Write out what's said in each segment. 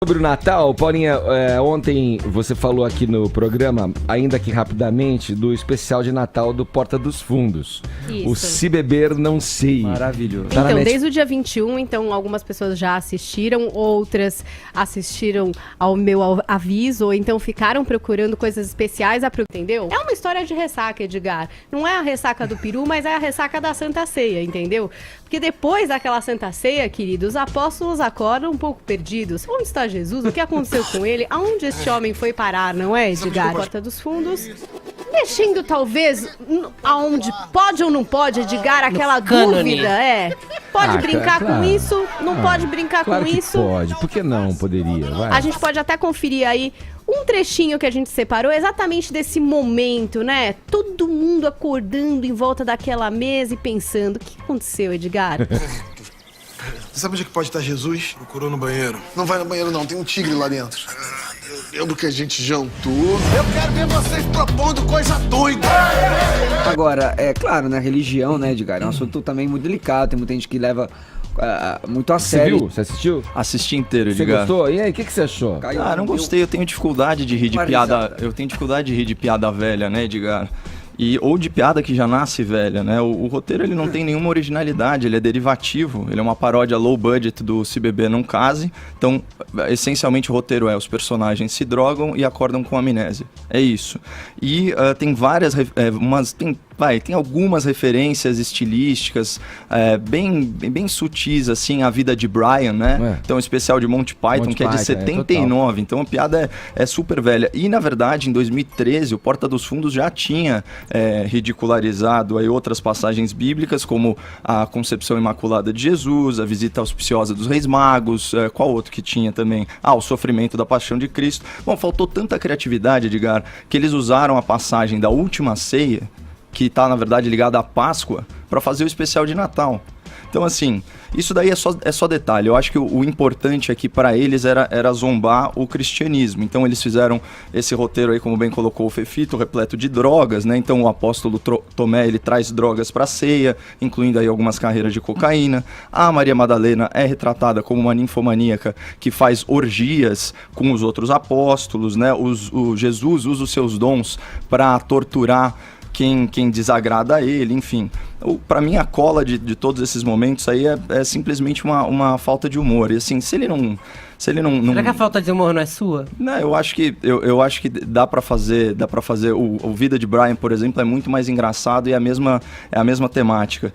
Sobre o Natal, Paulinha, ontem você falou aqui no programa, ainda aqui rapidamente, do especial de Natal do Porta dos Fundos. Isso. O Se Beber Não Sei. Maravilhoso. Então, desde o dia 21, então, algumas pessoas já assistiram, outras assistiram ao meu aviso, ou então ficaram procurando coisas especiais, entendeu? É uma história de ressaca, Edgar. Não é a ressaca do peru, mas é a ressaca da Santa Ceia, entendeu? Porque depois daquela Santa Ceia, querido, os apóstolos acordam um pouco perdidos. Onde está Jesus? O que aconteceu com ele? Aonde este homem foi parar, não é, Edgar? Porta dos Fundos, mexendo talvez aonde pode ou não pode, Edgar, aquela dúvida, Pode brincar com isso? Não pode brincar claro com que isso? Pode, por que não poderia? Vai. A gente pode até conferir aí um trechinho que a gente separou exatamente desse momento, né? Todo mundo acordando em volta daquela mesa e pensando, o que aconteceu, Edgar? Você sabe onde é que pode estar Jesus? Procurou no banheiro. Não vai no banheiro não, tem um tigre lá dentro. Eu lembro que a gente jantou. Eu quero ver vocês propondo coisa doida. Agora, é claro, né, religião, né, Edgar, é um assunto também muito delicado, tem muita gente que leva muito a Você sério. viu? Você assistiu? Assisti inteiro, Você Edgar. gostou? E aí, o que você achou? Não gostei, eu tenho dificuldade de rir de piada. Eu tenho dificuldade de rir de piada velha, né, Edgar? Ou de piada que já nasce velha, né? O roteiro ele não tem nenhuma originalidade, ele é derivativo, ele é uma paródia low budget do Se Beber Não Case. Então, essencialmente o roteiro é: os personagens se drogam e acordam com amnésia. É isso. E tem várias, tem algumas referências estilísticas bem sutis, assim, à vida de Brian, né? Então, o especial de Monty Python, que é de 79, então a piada é super velha. E, na verdade, em 2013, o Porta dos Fundos já tinha ridicularizado aí outras passagens bíblicas, como a concepção imaculada de Jesus, a visita auspiciosa dos Reis Magos, qual outro que tinha também? O sofrimento da paixão de Cristo. Bom, faltou tanta criatividade, Edgar, que eles usaram a passagem da última ceia, que está, na verdade, ligada à Páscoa, para fazer o especial de Natal. Então, assim, isso daí é só detalhe. Eu acho que o importante aqui para eles era zombar o cristianismo. Então, eles fizeram esse roteiro aí, como bem colocou o Fefito, repleto de drogas, né? Então, o apóstolo Tomé, ele traz drogas para a ceia, incluindo aí algumas carreiras de cocaína. A Maria Madalena é retratada como uma ninfomaníaca que faz orgias com os outros apóstolos, né? O Jesus usa os seus dons para torturar quem desagrada a ele, enfim. Para mim, a cola de todos esses momentos aí é simplesmente uma falta de humor. E assim, se ele não... Será que a falta de humor não é sua? Não, eu acho que dá pra fazer o Vida de Brian, por exemplo, é muito mais engraçado e é a mesma temática.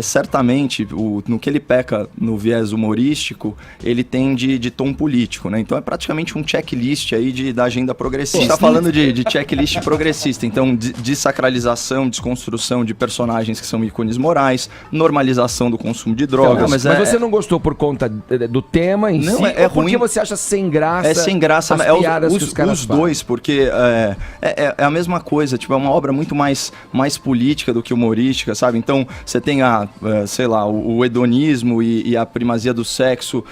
Certamente, no que ele peca no viés humorístico, ele tem de tom político, né? Então é praticamente um checklist aí da agenda progressista. A gente tá falando de checklist progressista, então de sacralização, desconstrução de personagens que são ícones morais, normalização do consumo de drogas. Então, mas você não gostou por conta do tema em si? É ruim. Porque você acha sem graça? É sem graça, as piadas que os caras os dois, porque é a mesma coisa, tipo, é uma obra muito mais política do que humorística, sabe? Então, você tem o hedonismo e a primazia do sexo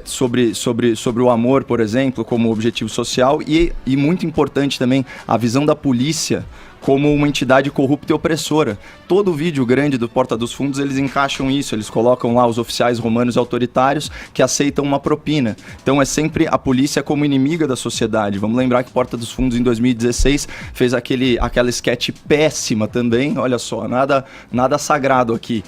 sobre o amor, por exemplo, como objetivo social, e muito importante também a visão da polícia como uma entidade corrupta e opressora. Todo vídeo grande do Porta dos Fundos, eles encaixam isso, eles colocam lá os oficiais romanos e autoritários que aceitam uma propina. Então é sempre a polícia como inimiga da sociedade. Vamos lembrar que Porta dos Fundos, em 2016, fez aquela sketch péssima também, olha só, nada sagrado aqui,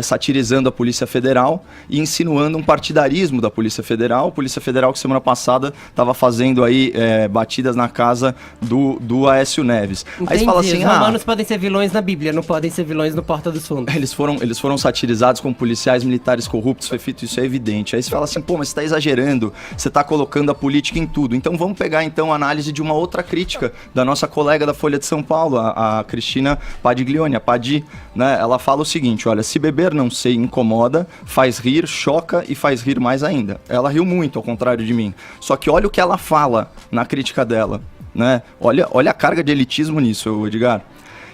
satirizando a Polícia Federal e insinuando um partidarismo da Polícia Federal que semana passada estava fazendo aí batidas na casa do Aécio Neves. Entendi. Aí você fala assim, os romanos podem ser vilões na Bíblia, não podem ser vilões no Porta dos Fundos. Eles foram satirizados como policiais militares corruptos, Fefito, isso é evidente. Aí você fala assim, mas você tá exagerando, você tá colocando a política em tudo. Então vamos pegar então a análise de uma outra crítica da nossa colega da Folha de São Paulo, a Cristina Padiglione, a Padi, né? Ela fala o seguinte, olha, se beber não sei incomoda, faz rir, choca e faz rir mais ainda. Ela riu muito, ao contrário de mim. Só que olha o que ela fala na crítica dela, né? Olha a carga de elitismo nisso, Edgar.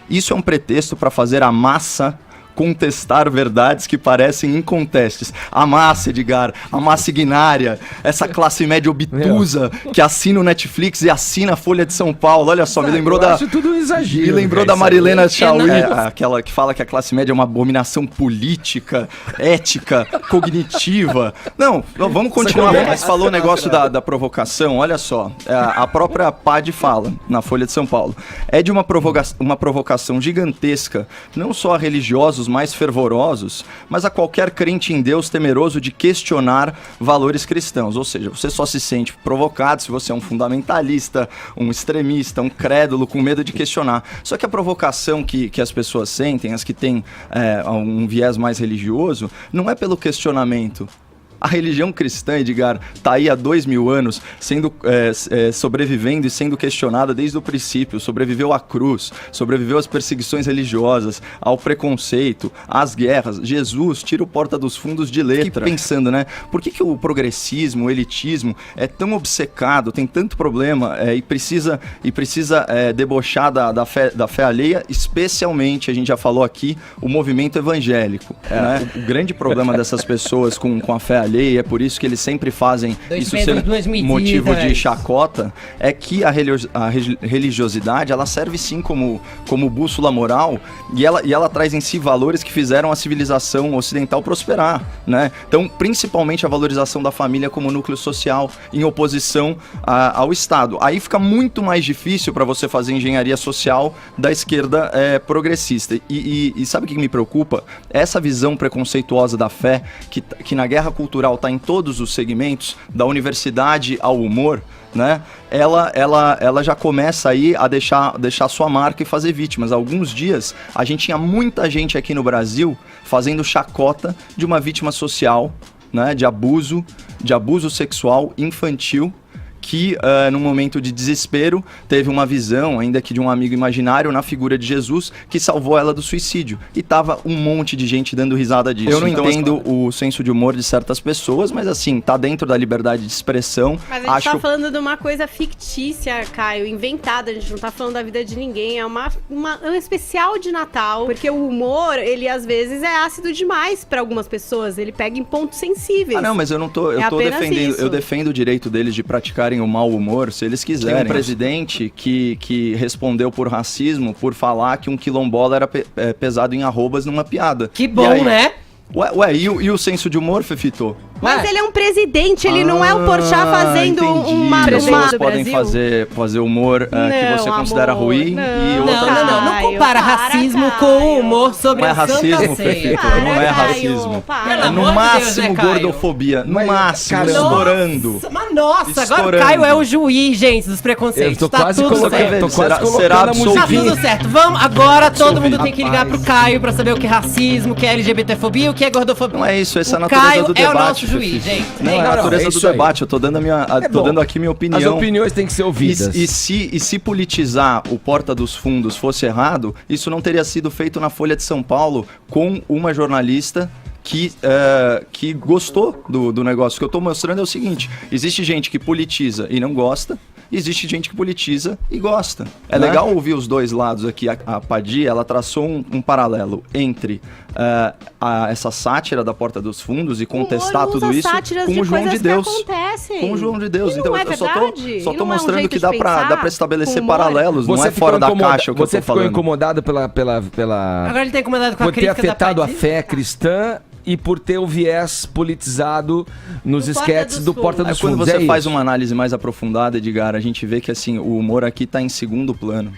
Isso é um pretexto para fazer a massa contestar verdades que parecem incontestes. A massa, Edgar, a massa ignária, essa classe média obtusa que assina o Netflix e assina a Folha de São Paulo. Olha só, me lembrou Eu acho tudo um exagero. Me lembrou da Marilena Chauí, aquela que fala que a classe média é uma abominação política, ética, cognitiva. Não, vamos continuar. Mas falou o negócio da provocação, olha só. A própria PAD fala, na Folha de São Paulo, é de uma provocação gigantesca, não só a religiosos mais fervorosos, mas a qualquer crente em Deus temeroso de questionar valores cristãos. Ou seja, você só se sente provocado se você é um fundamentalista, um extremista, um crédulo com medo de questionar. Só que a provocação que as pessoas sentem, as que têm um viés mais religioso, não é pelo questionamento. A religião cristã, Edgar, está aí há 2000 anos, sendo sobrevivendo e sendo questionada desde o princípio. Sobreviveu à cruz, sobreviveu às perseguições religiosas, ao preconceito, às guerras. Jesus tira o Porta dos Fundos de letra. Fiquei pensando, né? Por que o progressismo, o elitismo é tão obcecado, tem tanto problema e precisa debochar da fé alheia, especialmente, a gente já falou aqui, o movimento evangélico. Né? O grande problema dessas pessoas com a fé alheia, e é por isso que eles sempre fazem isso ser motivo de chacota, é que a religiosidade, ela serve sim como bússola moral, e ela traz em si valores que fizeram a civilização ocidental prosperar, né? Então, principalmente a valorização da família como núcleo social, em oposição ao Estado. Aí fica muito mais difícil para você fazer engenharia social da esquerda progressista. E sabe o que me preocupa? Essa visão preconceituosa da fé, que na guerra cultural está em todos os segmentos, da universidade ao humor, né? Ela já começa aí a deixar sua marca e fazer vítimas. Há alguns dias a gente tinha muita gente aqui no Brasil fazendo chacota de uma vítima social, né? De abuso sexual infantil, que num momento de desespero teve uma visão, ainda que de um amigo imaginário, na figura de Jesus, que salvou ela do suicídio. E tava um monte de gente dando risada disso. Eu não entendo o senso de humor de certas pessoas, mas assim, tá dentro da liberdade de expressão. Mas a gente tá falando de uma coisa fictícia, Caio, inventada. A gente não tá falando da vida de ninguém. É um especial de Natal. Porque o humor, ele às vezes é ácido demais pra algumas pessoas. Ele pega em pontos sensíveis. Ah, não, mas eu não tô... Eu tô defendendo... Isso. Eu defendo o direito deles de praticarem o mau humor, se eles quiserem. Tem um presidente que respondeu por racismo por falar que um quilombola era pesado em arrobas numa piada. Que bom, né? Ué, e o senso de humor, Fefito? Mas ele é um presidente, ele não é o Porchat fazendo uma... Pessoas podem fazer humor que você considera ruim e outras não. Não compara racismo com humor sobre a Santa Ceia. Não é racismo, Fefito, não é racismo. É no máximo gordofobia, no máximo, estourando. Mas nossa, agora o Caio é o juiz, gente, dos preconceitos. Eu tô quase colocando será a musiquinha. Tá tudo certo. Vamos, agora todo mundo tem que ligar pro Caio pra saber o que é racismo, o que é LGBTfobia, o que é gordofobia. Não é isso, essa é a natureza do debate. É o nosso juiz, gente. Não, é a natureza do debate. Eu tô dando dando aqui minha opinião. As opiniões têm que ser ouvidas. E se politizar o Porta dos Fundos fosse errado, isso não teria sido feito na Folha de São Paulo com uma jornalista que gostou do negócio. O que eu tô mostrando é o seguinte: existe gente que politiza e não gosta, e existe gente que politiza e gosta. É legal ouvir os dois lados aqui. A Padi, ela traçou um paralelo entre essa sátira da Porta dos Fundos e contestar tudo isso com o João de Deus. Com o João de Deus. Então eu só tô mostrando que dá pra estabelecer paralelos, não é fora da caixa o que eu tô falando. Você ficou incomodado pela... Agora ele tá incomodado com a crítica da Por ter afetado a fé cristã e por ter o viés politizado nos esquetes do Porta dos Fundos. Quando você faz uma análise mais aprofundada, Edgar, a gente vê que assim, o humor aqui tá em segundo plano.